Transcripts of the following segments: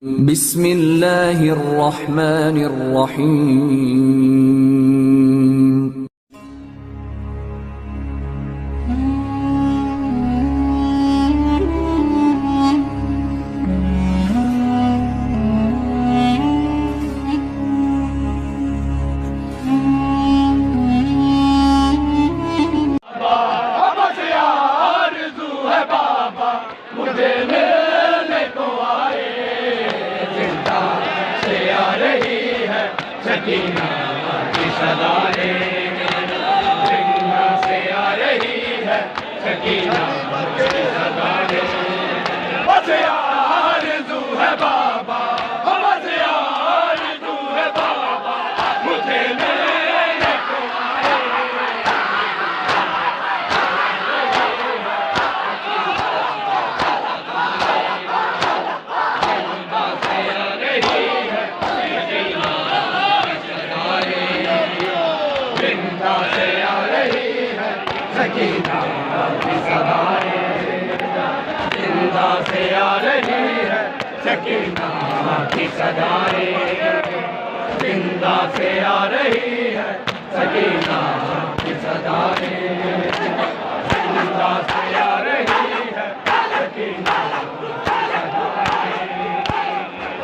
बिस्मिल्लाहिर रहमानिर रहीम। सकीना की सदाएं जिन्ना से आ रही है, सकीना की सदाएं। बस आरज़ू है बाबा, बस आरज़ू है बाबा, मुझे मिलने को आए। जिंदा से आ रही है सकीना की सदाएं, जिंदा से आ रही है सकीना की सदाएं, जिंदा से आ रही है सकीना की सदाएं, जिंदा से आ रही है सकीना की सदाएं,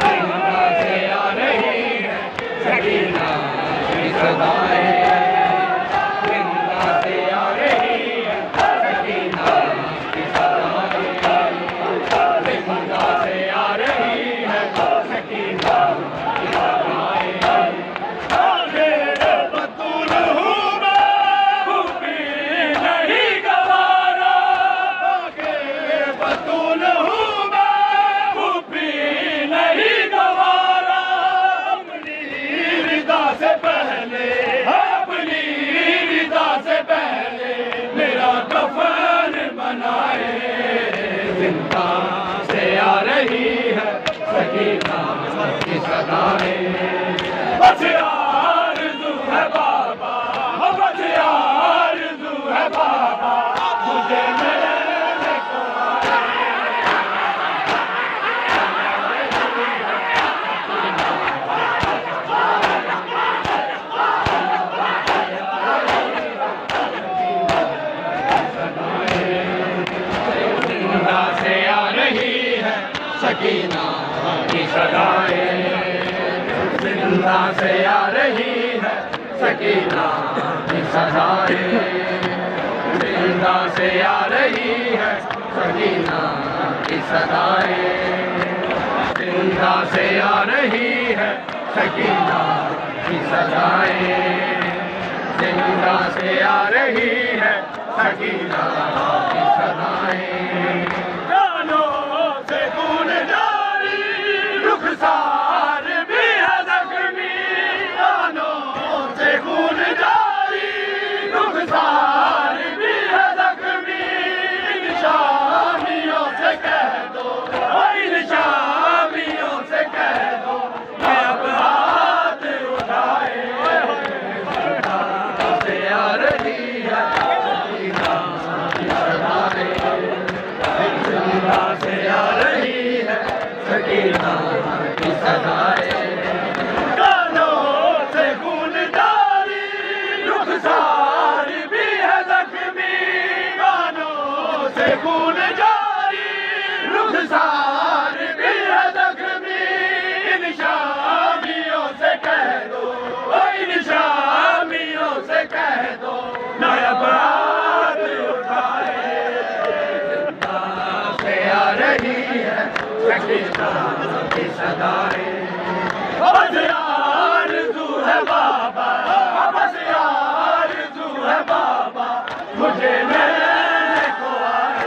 जिंदा से आ रही है सकीना की सदाएं। जिंदा से आ रही है सकीना की सदाएं। बस आरज़ू है बाबा, बस आरज़ू है बाबा, मुझे मिलने को सकीना की सदाएं, जिंदा से आ रही है सकीना की सदाएं, जिंदा से आ रही है सकीना की सदाएं, जिंदा से आ रही है सकीना की सदाएं, जिंदा से आ रही है सकीना की सदाएं। रुखसार भी है ज़ख्मी, कानों से खून जारी, रुखसार भी है ज़ख्मी। निशानियों से कह दो, निशानियों से कह दो, मैं अब हाथ उठाए। जिंदा से आ रही है सकीना की सदाएं, जिंदा से आ रही है सकीना की सदाएं। कानों से खून जारी, रुखसार भी है ज़ख्मी, कानों से खून जारी, रुखसार भी है ज़ख्मी। इन शामियों से कह दो, इन शामियों से कह दो, नया बात उठाए। जिंदा से आ रही है सकीना की सदाएं। बस आरज़ू है बाबा, बस आरज़ू है बाबा, मुझे मिलने को आए।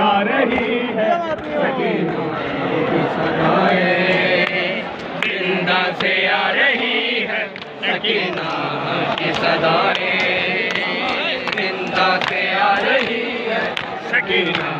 आ रही है सकीना की सदाएं, जिंदा से आ रही है सकीना की सदाएं, जिंदा से आ रही है सकीना